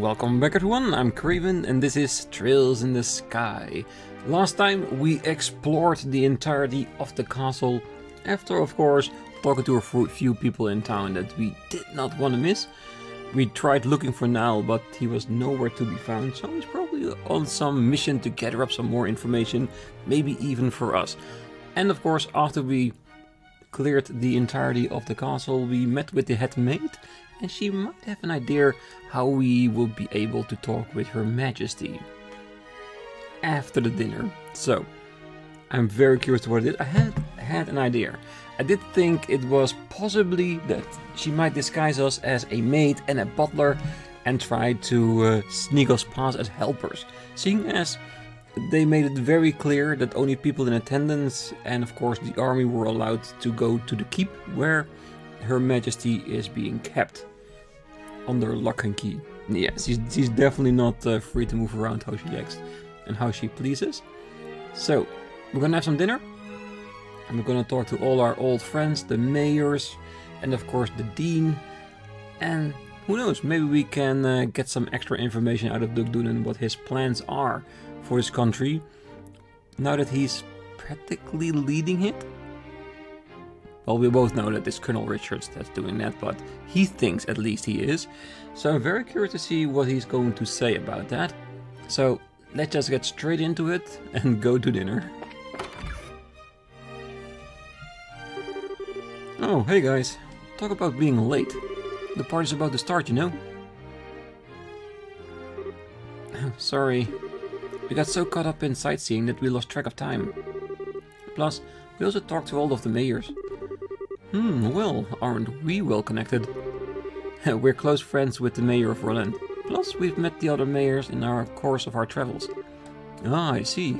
Welcome back everyone, I'm Craven and this is Trails in the Sky. Last time we explored the entirety of the castle after, of course, talking to a few people in town that we did not want to miss. We tried looking for Niall, but he was nowhere to be found, so he's probably on some mission to gather up some more information, maybe even for us. And of course, after we cleared the entirety of the castle, we met with the head maid, and she might have an idea how we will be able to talk with Her Majesty after the dinner. So, I'm very curious what it is. I had an idea. I did think it was possibly that she might disguise us as a maid and a butler and try to sneak us past as helpers, seeing as they made it very clear that only people in attendance and of course the army were allowed to go to the keep where Her Majesty is being kept under lock and key. Yeah, she's definitely not free to move around how she likes and how she pleases. So we're gonna have some dinner and we're gonna talk to all our old friends, the mayors and of course the dean, and who knows, maybe we can get some extra information out of Duke Dunan what his plans are for his country now that he's practically leading it. Well, we both know that it's Colonel Richards that's doing that, but he thinks at least he is. So I'm very curious to see what he's going to say about that. So let's just get straight into it and go to dinner. Oh, hey guys. Talk about being late. The party's about to start, you know? Sorry. We got so caught up in sightseeing that we lost track of time. Plus, we also talked to all of the mayors. Well, aren't we well connected? We're close friends with the mayor of Roland. Plus, we've met the other mayors in our course of our travels. Ah, I see.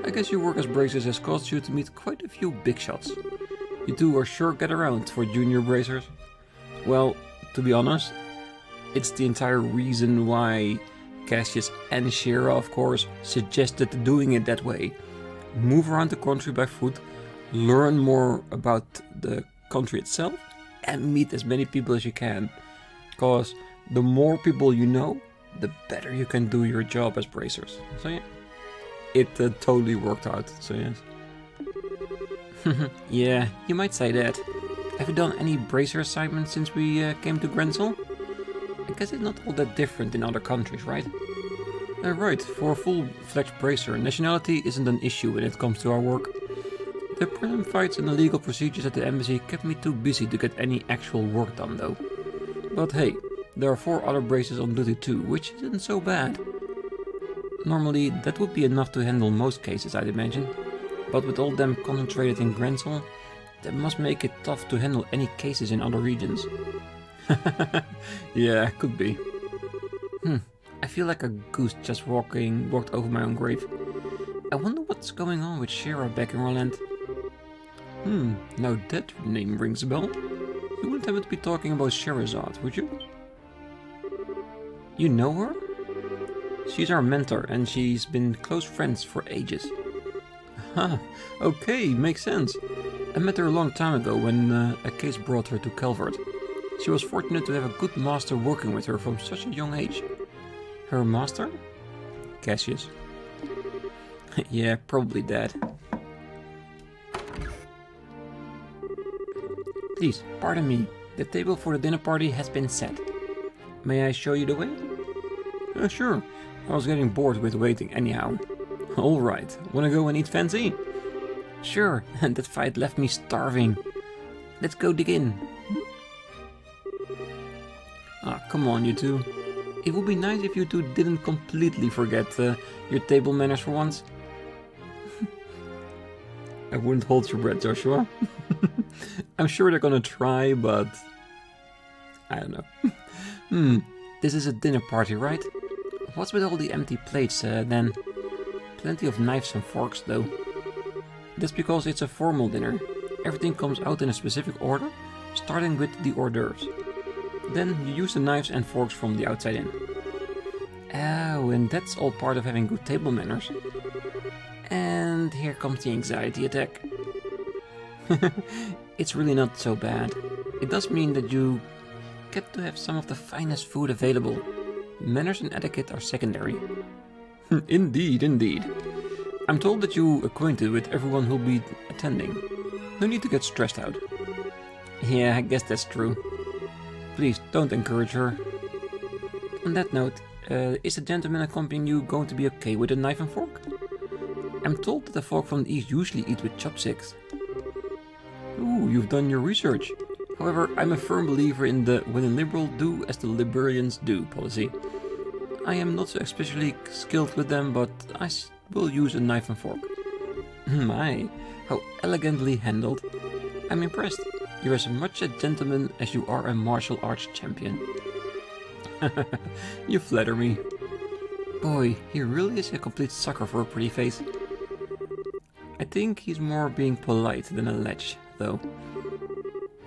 I guess your work as bracers has caused you to meet quite a few big shots. You two are sure get around for junior bracers. Well, to be honest, it's the entire reason why Cassius and Shira, of course, suggested doing it that way. Move around the country by foot, learn more about the country itself, and meet as many people as you can. Because the more people you know, the better you can do your job as bracers. So yeah, it totally worked out, so yes. Yeah, you might say that. Have you done any bracer assignments since we came to Grensel? I guess it's not all that different in other countries, right? Right, for a full-fledged bracer, nationality isn't an issue when it comes to our work. The prison fights and the legal procedures at the embassy kept me too busy to get any actual work done though. But hey, there are 4 other bracers on duty too, which isn't so bad. Normally that would be enough to handle most cases, I'd imagine. But with all them concentrated in Grensel, that must make it tough to handle any cases in other regions. Yeah, could be. I feel like a goose just walked over my own grave. I wonder what's going on with Shira back in Roland. Now that name rings a bell. You wouldn't happen to be talking about Sherazade, would you? You know her? She's our mentor and she's been close friends for ages. Huh, okay, makes sense. I met her a long time ago when a case brought her to Calvert. She was fortunate to have a good master working with her from such a young age. Her master? Cassius. Yeah, probably Dad. Please, pardon me. The table for the dinner party has been set. May I show you the way? Sure. I was getting bored with waiting anyhow. Alright, wanna go and eat fancy? Sure, and that fight left me starving. Let's go dig in. Ah, come on you two. It would be nice if you two didn't completely forget your table manners for once. I wouldn't hold your breath, Joshua. I'm sure they're gonna try, but I don't know. This is a dinner party, right? What's with all the empty plates then? Plenty of knives and forks though. That's because it's a formal dinner. Everything comes out in a specific order, starting with the hors d'oeuvres. Then you use the knives and forks from the outside in. Oh, and that's all part of having good table manners. And here comes the anxiety attack. It's really not so bad. It does mean that you get to have some of the finest food available. Manners and etiquette are secondary. Indeed, indeed. I'm told that you're acquainted with everyone who'll be attending. No need to get stressed out. Yeah, I guess that's true. Please, don't encourage her. On that note, is the gentleman accompanying you going to be okay with a knife and fork? I'm told that the folk from the east usually eat with chopsticks. Ooh, you've done your research. However, I'm a firm believer in the when a liberal do as the liberals do policy. I am not so especially skilled with them, but I will use a knife and fork. My, how elegantly handled. I'm impressed. You're as much a gentleman as you are a martial arts champion. You flatter me. Boy, he really is a complete sucker for a pretty face. I think he's more being polite than a lech, though.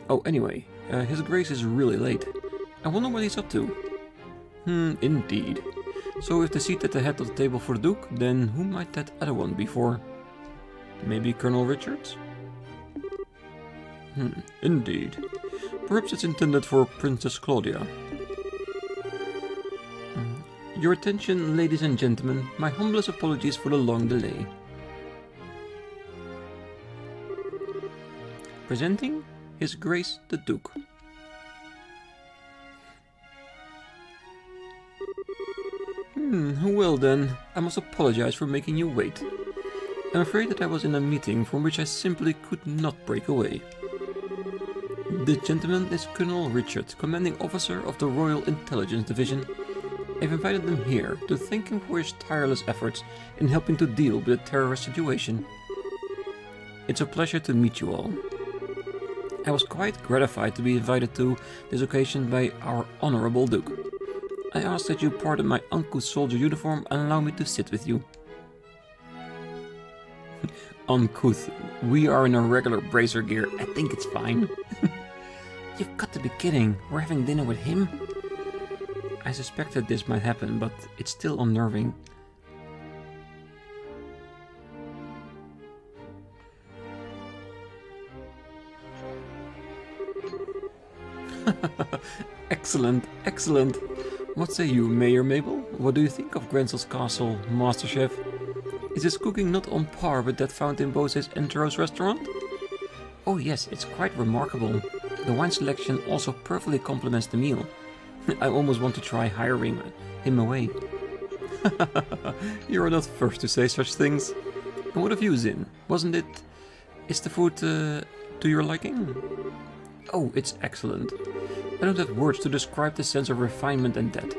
Oh, anyway, His Grace is really late. I wonder what he's up to. Indeed. So if the seat at the head of the table for the Duke, then who might that other one be for? Maybe Colonel Richards? Indeed. Perhaps it's intended for Princess Claudia. Your attention, ladies and gentlemen. My humblest apologies for the long delay. Presenting His Grace the Duke. Well then, I must apologize for making you wait. I'm afraid that I was in a meeting from which I simply could not break away. This gentleman is Colonel Richard, commanding officer of the Royal Intelligence Division. I've invited him here to thank him for his tireless efforts in helping to deal with the terrorist situation. It's a pleasure to meet you all. I was quite gratified to be invited to this occasion by our Honorable Duke. I ask that you pardon my uncouth soldier uniform and allow me to sit with you. Uncouth. We are in our regular bracer gear. I think it's fine. You've got to be kidding. We're having dinner with him? I suspected this might happen, but it's still unnerving. Excellent, excellent. What say you, Mayor Mabel? What do you think of Grensel's castle, Master Chef? Is his cooking not on par with that found in Bose's Enteros restaurant? Oh yes, it's quite remarkable. The wine selection also perfectly complements the meal. I almost want to try hiring him away. You're not first to say such things. And what of you, Zin? Wasn't it... Is the food to your liking? Oh, it's excellent. I don't have words to describe the sense of refinement and depth.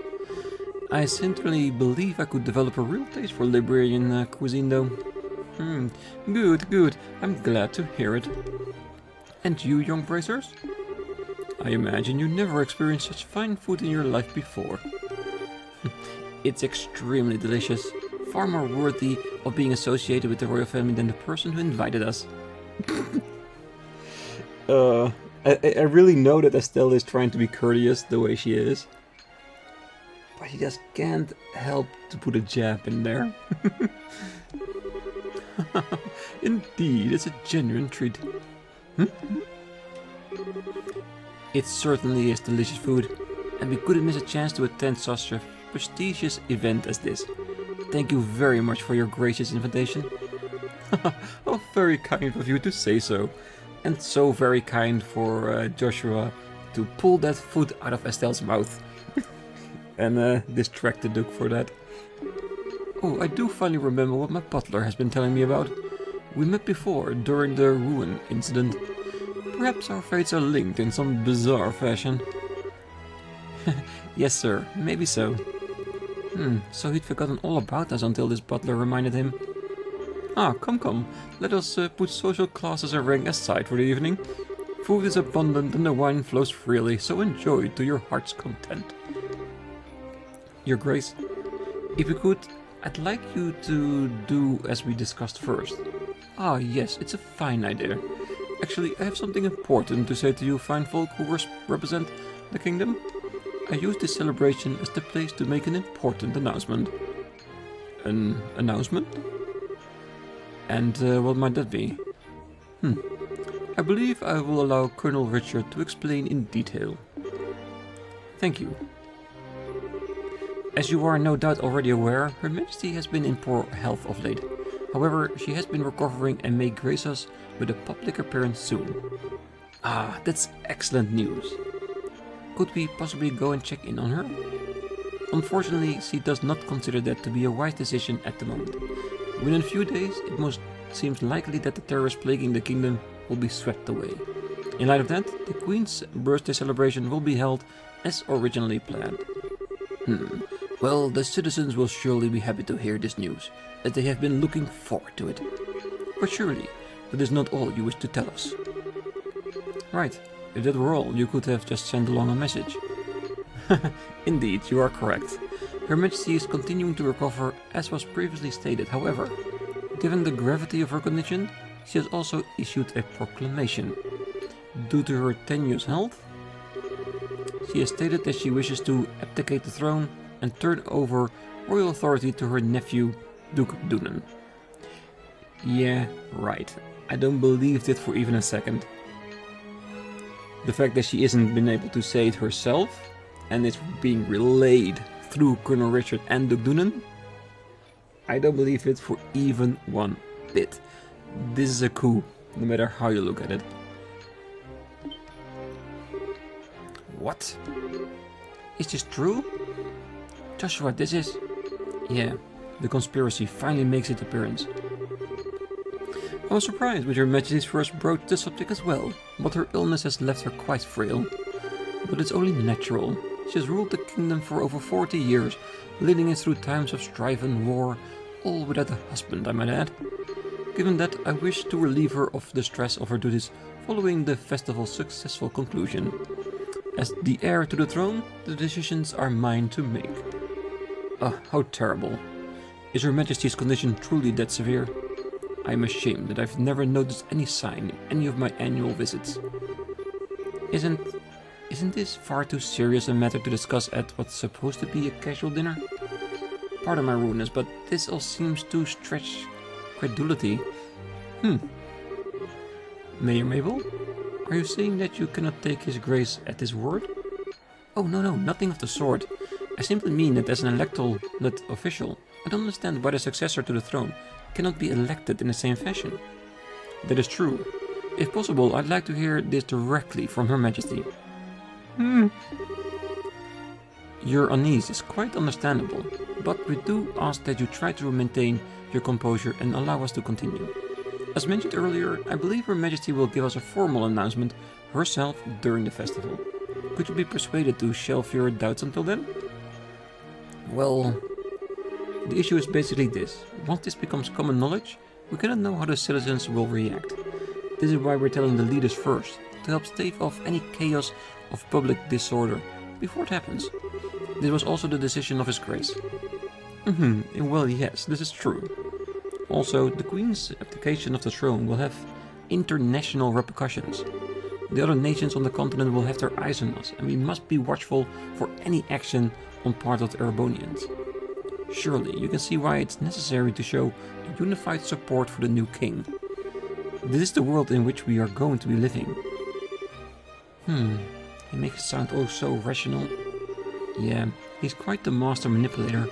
I sincerely believe I could develop a real taste for Liberian cuisine, though. Good, good. I'm glad to hear it. And you, young bracers? I imagine you never experienced such fine food in your life before. It's extremely delicious. Far more worthy of being associated with the royal family than the person who invited us. I really know that Estelle is trying to be courteous the way she is. But she just can't help to put a jab in there. Indeed, it's a genuine treat. It certainly is delicious food, and we couldn't miss a chance to attend such a prestigious event as this. Thank you very much for your gracious invitation. Oh, very kind of you to say so. And so very kind for Joshua to pull that food out of Estelle's mouth. And distract the Duke for that. Oh, I do finally remember what my butler has been telling me about. We met before, during the ruin incident. Perhaps our fates are linked in some bizarre fashion. Yes, sir, maybe so. So he'd forgotten all about us until this butler reminded him. Ah, come, let us put social classes and rank aside for the evening. Food is abundant and the wine flows freely, so enjoy it to your heart's content. Your Grace, if you could, I'd like you to do as we discussed first. Ah, yes, it's a fine idea. Actually, I have something important to say to you fine folk who represent the kingdom. I use this celebration as the place to make an important announcement. An announcement? And what might that be? I believe I will allow Colonel Richard to explain in detail. Thank you. As you are no doubt already aware, Her Majesty has been in poor health of late. However, she has been recovering and may grace us with a public appearance soon. Ah, that's excellent news. Could we possibly go and check in on her? Unfortunately, she does not consider that to be a wise decision at the moment. Within a few days, it most seems likely that the terrors plaguing the kingdom will be swept away. In light of that, the Queen's birthday celebration will be held as originally planned. Well, the citizens will surely be happy to hear this news, as they have been looking forward to it. But surely, that is not all you wish to tell us. Right, if that were all, you could have just sent along a message. Indeed, you are correct. Her Majesty is continuing to recover as was previously stated. However, given the gravity of her condition, she has also issued a proclamation. Due to her tenuous health, she has stated that she wishes to abdicate the throne and turn over royal authority to her nephew, Duke Dunan. Yeah, right. I don't believe that for even a second. The fact that she isn't been able to say it herself, and it's being relayed through Colonel Richard and Duke Dunan, I don't believe it for even one bit. This is a coup, no matter how you look at it. What? Is this true? Joshua, this is... Yeah, the conspiracy finally makes its appearance. I was surprised when Her Majesty's first broached the subject as well, but her illness has left her quite frail. But it's only natural. She has ruled the kingdom for over 40 years, leading it through times of strife and war, all without a husband, I might add. Given that, I wish to relieve her of the stress of her duties following the festival's successful conclusion. As the heir to the throne, the decisions are mine to make. Ah, how terrible. Is Her Majesty's condition truly that severe? I am ashamed that I've never noticed any sign in any of my annual visits. Isn't this far too serious a matter to discuss at what's supposed to be a casual dinner? Pardon my rudeness, but this all seems to stretch credulity. Mayor Mabel? Are you saying that you cannot take His Grace at his word? Oh, no, nothing of the sort. I simply mean that as an electoral official, I don't understand why the successor to the throne cannot be elected in the same fashion. That is true. If possible, I'd like to hear this directly from Her Majesty. Your unease is quite understandable, but we do ask that you try to maintain your composure and allow us to continue. As mentioned earlier, I believe Her Majesty will give us a formal announcement herself during the festival. Could you be persuaded to shelve your doubts until then? Well, the issue is basically this. Once this becomes common knowledge, we cannot know how the citizens will react. This is why we're telling the leaders first, to help stave off any chaos of public disorder before it happens. This was also the decision of His Grace. Well, yes, this is true. Also, the Queen's abdication of the throne will have international repercussions. The other nations on the continent will have their eyes on us, and we must be watchful for any action on part of the Erebonians. Surely, you can see why it's necessary to show a unified support for the new king. This is the world in which we are going to be living. He makes it sound oh so rational. Yeah, he's quite the master manipulator.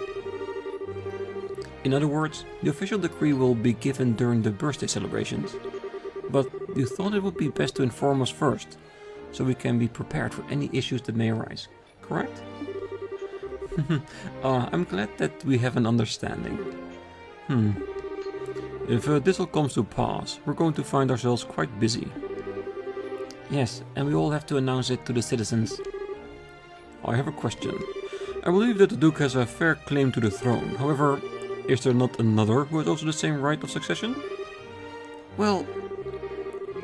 In other words, the official decree will be given during the birthday celebrations. But you thought it would be best to inform us first, so we can be prepared for any issues that may arise, correct? I'm glad that we have an understanding. If this all comes to pass, we're going to find ourselves quite busy. Yes, and we all have to announce it to the citizens. I have a question. I believe that the Duke has a fair claim to the throne. However, is there not another who has also the same right of succession? Well...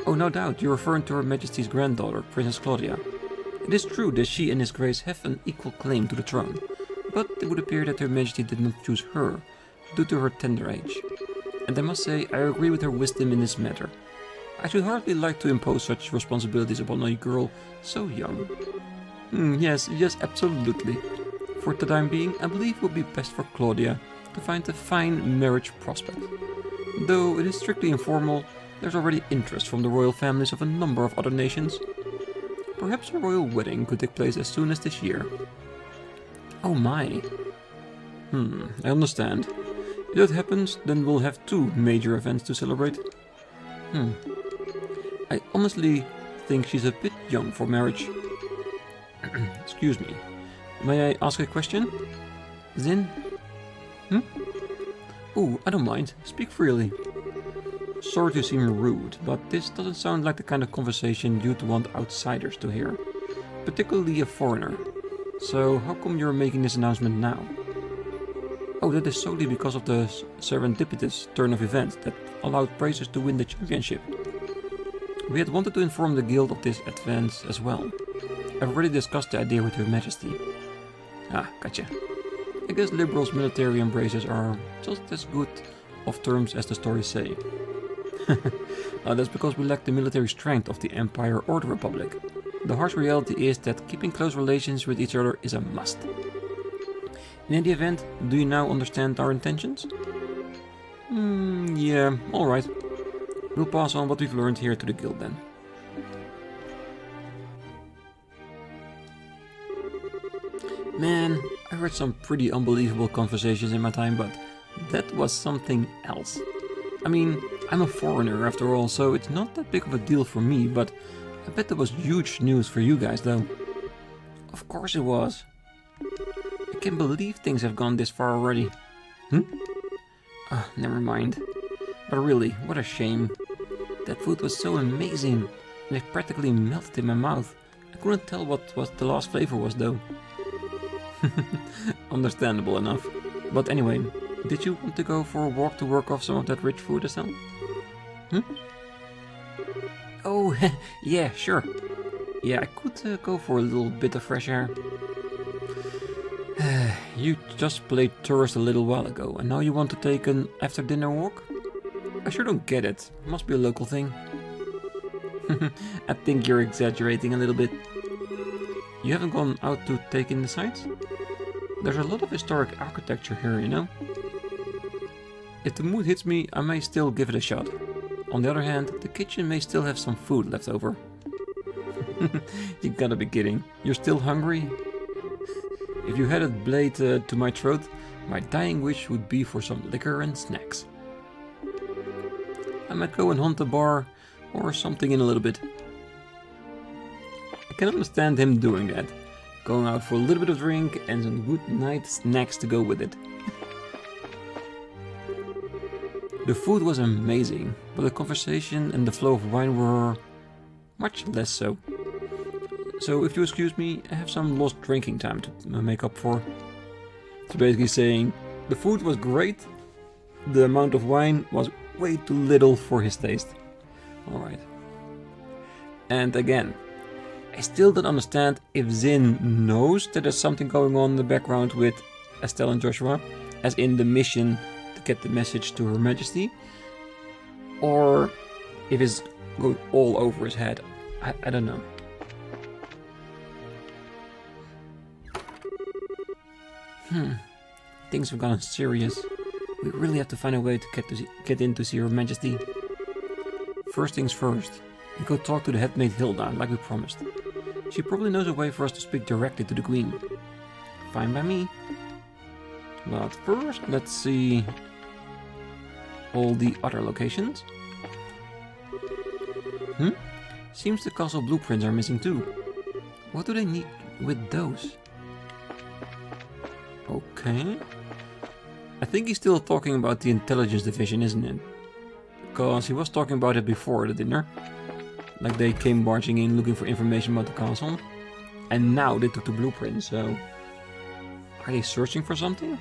Oh, no doubt, you're referring to Her Majesty's granddaughter, Princess Claudia. It is true that she and His Grace have an equal claim to the throne, but it would appear that Her Majesty did not choose her, due to her tender age. And I must say, I agree with her wisdom in this matter. I should hardly like to impose such responsibilities upon a girl so young. Yes, absolutely. For the time being, I believe it would be best for Claudia to find a fine marriage prospect. Though it is strictly informal, there's already interest from the royal families of a number of other nations. Perhaps a royal wedding could take place as soon as this year. Oh my! I understand. If that happens, then we'll have 2 major events to celebrate. I honestly think she's a bit young for marriage. Excuse me. May I ask a question? Zin? Ooh, I don't mind. Speak freely. Sorry to seem rude, but this doesn't sound like the kind of conversation you'd want outsiders to hear. Particularly a foreigner. So, how come you're making this announcement now? Oh, that is solely because of the serendipitous turn of events that allowed Brazers to win the championship. We had wanted to inform the guild of this advance as well. I've already discussed the idea with Her Majesty. Ah, gotcha. I guess liberals, military and Brazers are just as good of terms as the stories say. That's because we lack the military strength of the Empire or the Republic. The harsh reality is that keeping close relations with each other is a must. In any event, do you now understand our intentions? Yeah, alright. We'll pass on what we've learned here to the guild then. Man, I heard some pretty unbelievable conversations in my time, but that was something else. I mean, I'm a foreigner after all, so it's not that big of a deal for me, but I bet that was huge news for you guys though. Of course it was. I can't believe things have gone this far already. Never mind. But really, what a shame. That food was so amazing, and it practically melted in my mouth. I couldn't tell what the last flavor was though. Understandable enough. But anyway, did you want to go for a walk to work off some of that rich food as well? Oh, yeah, sure. Yeah, I could go for a little bit of fresh air. You just played tourist a little while ago, and now you want to take an after-dinner walk? I sure don't get it. Must be a local thing. I think you're exaggerating a little bit. You haven't gone out to take in the sights? There's a lot of historic architecture here, you know? If the mood hits me, I may still give it a shot. On the other hand, the kitchen may still have some food left over. You gotta be kidding. You're still hungry? If you had a blade to my throat, my dying wish would be for some liquor and snacks. I might go and hunt a bar or something in a little bit. I can understand him doing that. Going out for a little bit of drink and some good night snacks to go with it. The food was amazing, but the conversation and the flow of wine were much less so. So if you excuse me, I have some lost drinking time to make up for. So basically saying, the food was great, the amount of wine was way too little for his taste. Alright. And again, I still don't understand if Zin knows that there's something going on in the background with Estelle and Joshua, as in the mission to get the message to Her Majesty, or if it's going all over his head. I don't know. Things have gotten serious. We really have to find a way to get in to see Her Majesty. First things first, we go talk to the headmaid Hilda, like we promised. She probably knows a way for us to speak directly to the Queen. Fine by me. But first, let's see all the other locations. Seems the castle blueprints are missing too. What do they need with those? Okay. I think he's still talking about the intelligence division, isn't it? Because he was talking about it before the dinner. Like they came barging in looking for information about the castle. And now they took the blueprint, so... Are they searching for something?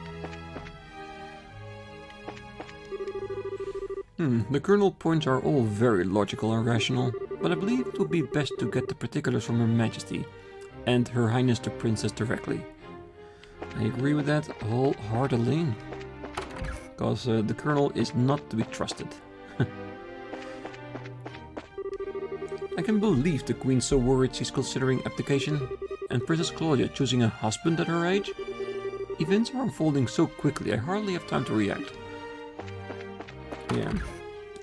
The Colonel points are all very logical and rational, but I believe it would be best to get the particulars from Her Majesty and Her Highness the Princess directly. I agree with that wholeheartedly, because the Colonel is not to be trusted. I can believe the Queen's so worried she's considering abdication, and Princess Claudia choosing a husband at her age. Events are unfolding so quickly I hardly have time to react. Yeah,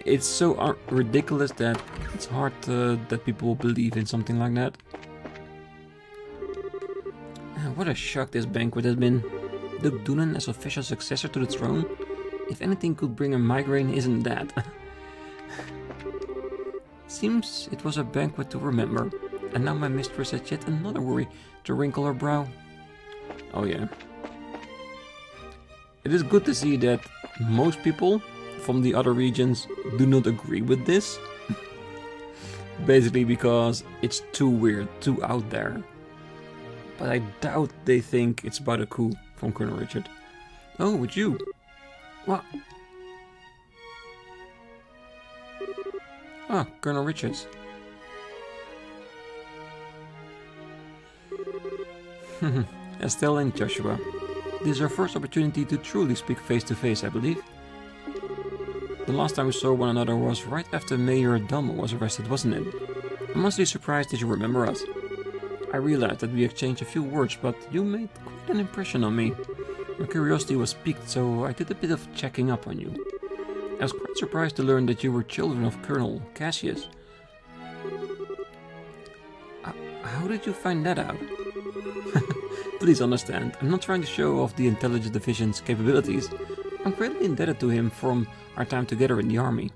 it's so ridiculous that it's hard that people will believe in something like that. What a shock this banquet has been. Duke Dunan as official successor to the throne? If anything could bring a migraine, isn't that? Seems it was a banquet to remember, and now my mistress has yet another worry to wrinkle her brow. Oh yeah. It is good to see that most people from the other regions do not agree with this. Basically because it's too weird, too out there. But I doubt they think it's about a coup from Colonel Richard. Oh, it's you. What? Ah, Colonel Richards. Estelle and Joshua. This is our first opportunity to truly speak face to face, I believe. The last time we saw one another was right after Mayor Dummel was arrested, wasn't it? I'm honestly surprised that you remember us. I realized that we exchanged a few words, but you made quite an impression on me. My curiosity was piqued, so I did a bit of checking up on you. I was quite surprised to learn that you were children of Colonel Cassius. How did you find that out? Please understand, I'm not trying to show off the Intelligence Division's capabilities. I'm greatly indebted to him from our time together in the army.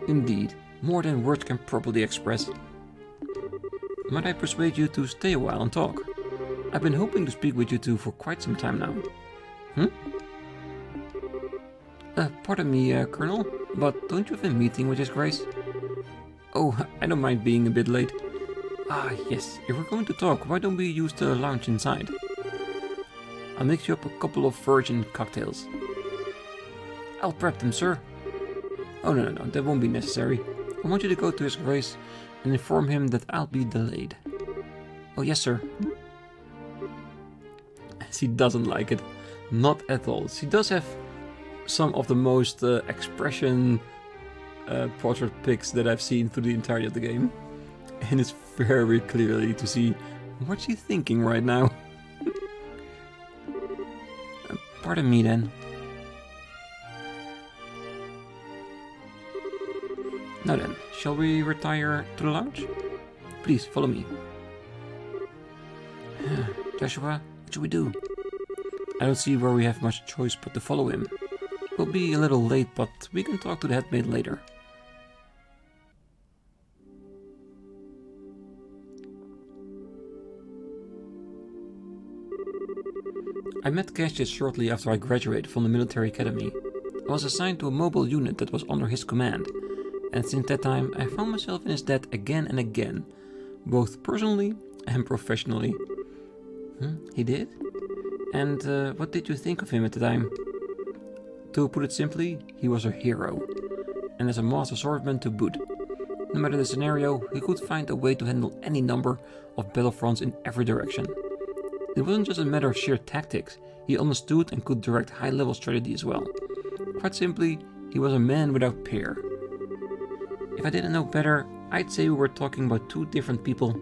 Indeed, more than words can properly express. Might I persuade you to stay a while and talk? I've been hoping to speak with you two for quite some time now. Pardon me, Colonel, but don't you have a meeting with His Grace? Oh, I don't mind being a bit late. Ah, yes, if we're going to talk, why don't we use the lounge inside? I'll mix you up a couple of virgin cocktails. I'll prep them, sir. Oh, no, that won't be necessary. I want you to go to His Grace and inform him that I'll be delayed. Oh, yes, sir. She doesn't like it. Not at all. She does have some of the most expression portrait pics that I've seen through the entirety of the game. And it's very clearly to see what she's thinking right now. Pardon me then. Now then, shall we retire to the lounge? Please, follow me. Joshua, what should we do? I don't see where we have much choice but to follow him. We'll be a little late, but we can talk to the headmaid later. I met Cassius shortly after I graduated from the military academy. I was assigned to a mobile unit that was under his command, and since that time I found myself in his debt again and again, both personally and professionally. He did? And what did you think of him at the time? To put it simply, he was a hero, and as a master swordsman to boot. No matter the scenario, he could find a way to handle any number of battlefronts in every direction. It wasn't just a matter of sheer tactics, he understood and could direct high-level strategy as well. Quite simply, he was a man without peer. If I didn't know better, I'd say we were talking about two different people.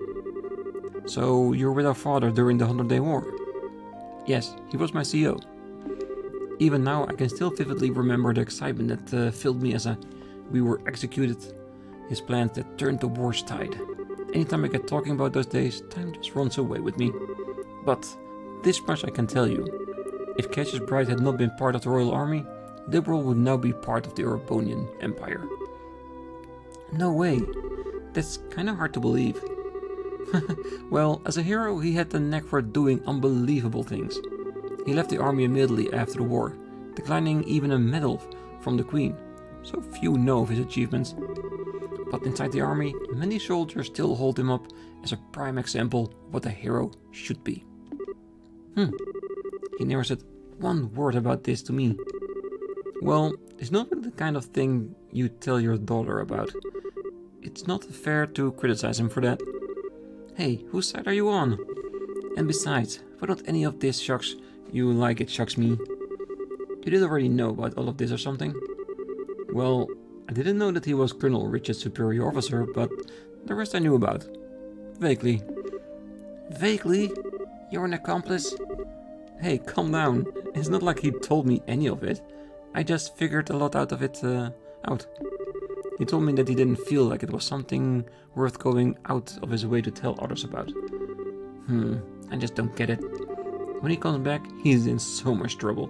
So, you were with our father during the 100-Day War? Yes, he was my CO. Even now, I can still vividly remember the excitement that filled me as we were executed his plans that turned the war's tide. Anytime I get talking about those days, time just runs away with me. But this much I can tell you. If Cassius Bright had not been part of the Royal Army, the world would now be part of the Urbonian Empire. No way. That's kinda hard to believe. Well, as a hero, he had the knack for doing unbelievable things. He left the army immediately after the war, declining even a medal from the Queen, so few know of his achievements. But inside the army, many soldiers still hold him up as a prime example of what a hero should be. He never said one word about this to me. Well, it's not the kind of thing you tell your daughter about. It's not fair to criticize him for that. Hey, whose side are you on? And besides, why don't any of this shocks you like it shocks me? You did already know about all of this or something? Well, I didn't know that he was Colonel Richard's superior officer, but the rest I knew about. Vaguely. Vaguely? You're an accomplice? Hey, calm down. It's not like he told me any of it. I just figured a lot out of it out. He told me that he didn't feel like it was something worth going out of his way to tell others about. I just don't get it. When he comes back, he's in so much trouble.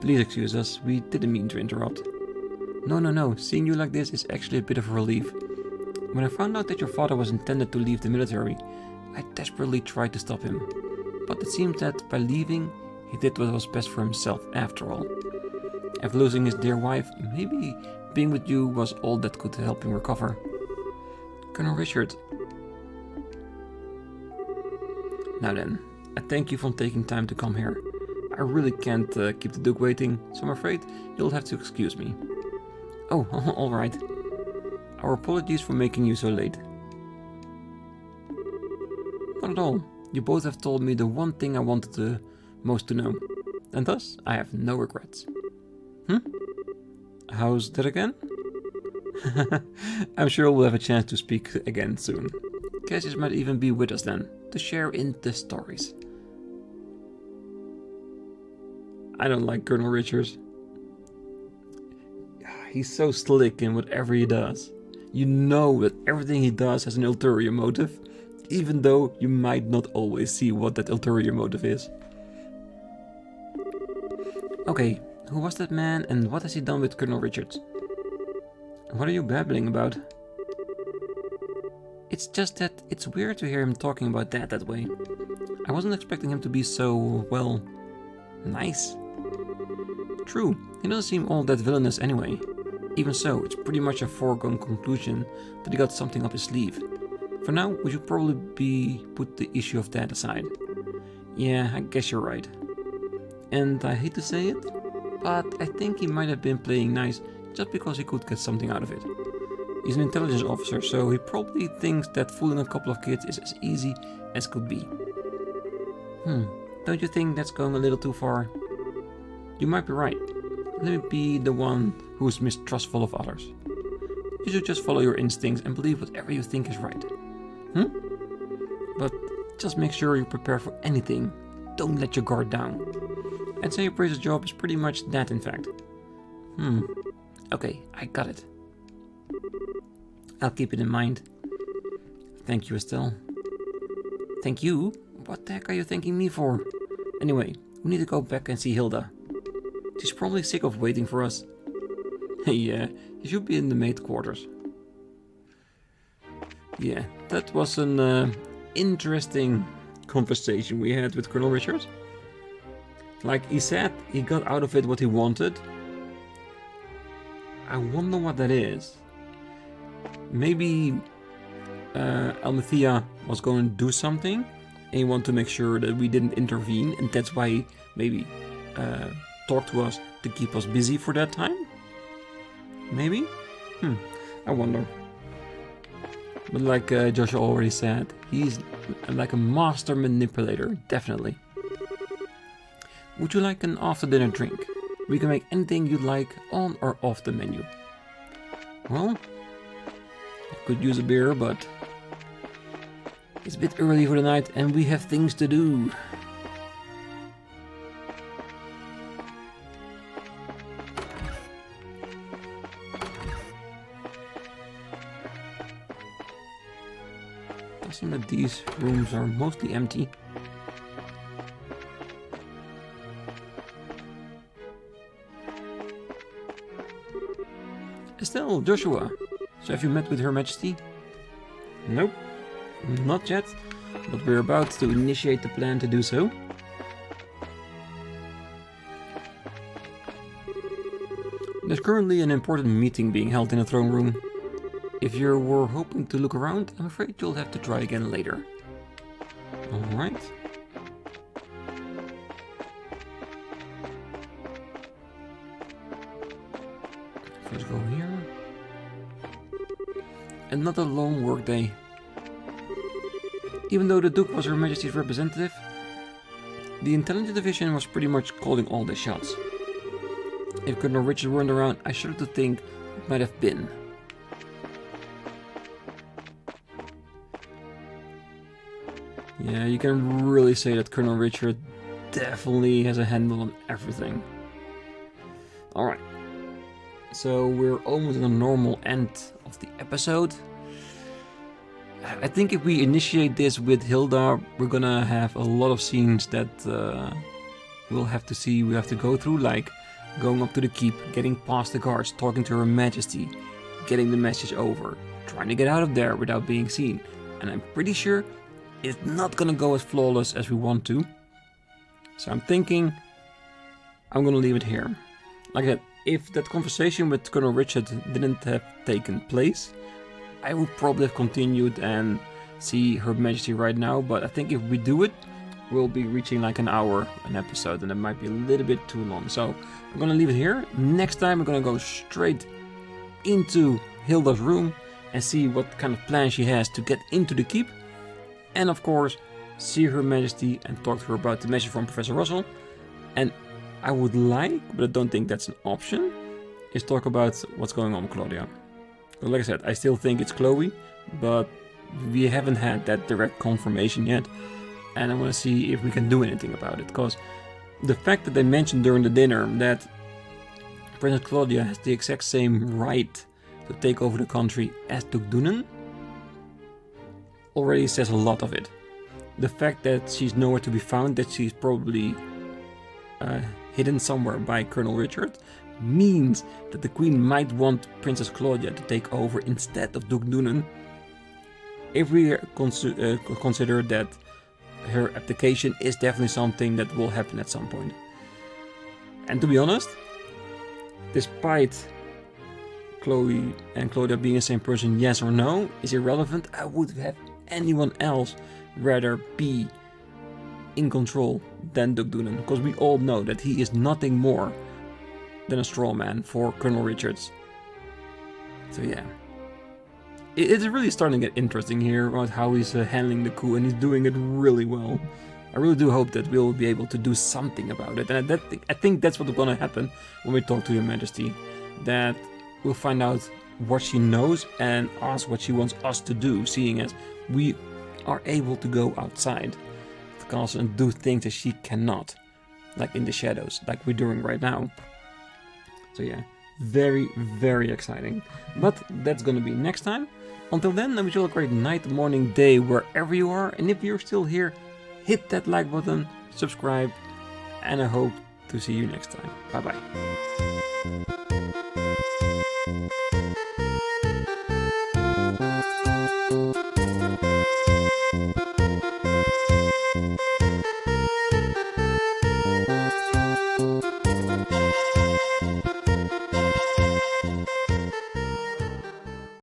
Please excuse us, we didn't mean to interrupt. No, seeing you like this is actually a bit of a relief. When I found out that your father was intended to leave the military, I desperately tried to stop him. But it seemed that by leaving, he did what was best for himself after all. After losing his dear wife, maybe being with you was all that could help him recover. Colonel Richard. Now then, I thank you for taking time to come here. I really can't keep the Duke waiting, so I'm afraid you'll have to excuse me. Oh, alright. Our apologies for making you so late. Not at all. You both have told me the one thing I wanted the most to know, and thus I have no regrets. How's that again? I'm sure we'll have a chance to speak again soon. Cassius might even be with us then, to share in the stories. I don't like Colonel Richards. He's so slick in whatever he does. You know that everything he does has an ulterior motive, even though you might not always see what that ulterior motive is. Okay, who was that man and what has he done with Colonel Richards? What are you babbling about? It's just that it's weird to hear him talking about that way. I wasn't expecting him to be so, well, nice. True, he doesn't seem all that villainous anyway. Even so, it's pretty much a foregone conclusion that he got something up his sleeve. For now, we should probably put the issue of that aside. Yeah, I guess you're right. And I hate to say it, but I think he might have been playing nice just because he could get something out of it. He's an intelligence officer, so he probably thinks that fooling a couple of kids is as easy as could be. Don't you think that's going a little too far? You might be right. Let me be the one who's mistrustful of others. You should just follow your instincts and believe whatever you think is right. But just make sure you're prepared for anything. Don't let your guard down. I'd say appraiser's job is pretty much that, in fact. Okay, I got it. I'll keep it in mind. Thank you, Estelle. Thank you? What the heck are you thanking me for? Anyway, we need to go back and see Hilda. She's probably sick of waiting for us. Yeah, he should be in the maid quarters. Yeah, that was an interesting conversation we had with Colonel Richards. Like he said, he got out of it what he wanted. I wonder what that is. Maybe Almathea was going to do something and he wanted to make sure that we didn't intervene, and that's why he maybe talked to us to keep us busy for that time? Maybe? I wonder. But like Joshua already said, he's like a master manipulator, definitely. Would you like an after-dinner drink? We can make anything you'd like on or off the menu. Well, I could use a beer, but it's a bit early for the night and we have things to do. It seems that these rooms are mostly empty. Estelle, Joshua, so have you met with Her Majesty? Nope, not yet, but we're about to initiate the plan to do so. There's currently an important meeting being held in the throne room. If you were hoping to look around, I'm afraid you'll have to try again later. Alright. Let's go here. Another long workday. Even though the Duke was Her Majesty's representative, the intelligence division was pretty much calling all the shots. If Colonel Richard weren't around, I shudder to think it might have been. Yeah, you can really say that Colonel Richard definitely has a handle on everything. Alright. So we're almost at the normal end of the episode. I think if we initiate this with Hilda, we're gonna have a lot of scenes that we'll have to see, we have to go through, like going up to the keep, getting past the guards, talking to Her Majesty, getting the message over, trying to get out of there without being seen. And I'm pretty sure it's not gonna go as flawless as we want to. So I'm thinking I'm gonna leave it here. Like I said, if that conversation with Colonel Richard didn't have taken place, I would probably have continued and see Her Majesty right now, but I think if we do it, we'll be reaching like an hour an episode, and it might be a little bit too long. So I'm gonna leave it here. Next time we're gonna go straight into Hilda's room and see what kind of plan she has to get into the keep. And of course, see Her Majesty and talk to her about the message from Professor Russell. And I would like, but I don't think that's an option, is talk about what's going on with Claudia. Like I said, I still think it's Chloe, but we haven't had that direct confirmation yet. And I want to see if we can do anything about it. Because the fact that they mentioned during the dinner that Princess Claudia has the exact same right to take over the country as Duke Dunan already says a lot of it. The fact that she's nowhere to be found, that she's probably hidden somewhere by Colonel Richard, means that the Queen might want Princess Claudia to take over instead of Duke Dunan. If we consider that her abdication is definitely something that will happen at some point. And to be honest, despite Chloe and Claudia being the same person, yes or no, is irrelevant. I would have anyone else rather be in control than Duke Dunan, because we all know that he is nothing more than a straw man for Colonel Richards. So yeah, it's really starting to get interesting here about how he's handling the coup, and he's doing it really well. I really do hope that we'll be able to do something about it, and I think that's what's gonna happen when we talk to Your Majesty. That we'll find out what she knows and ask what she wants us to do, seeing as we are able to go outside the castle and do things that she cannot, like in the shadows, like we're doing right now. So yeah, very, very exciting. But that's gonna be next time. Until then, I wish you all a great night, morning, day, wherever you are. And if you're still here, hit that like button, subscribe, and I hope to see you next time. Bye bye.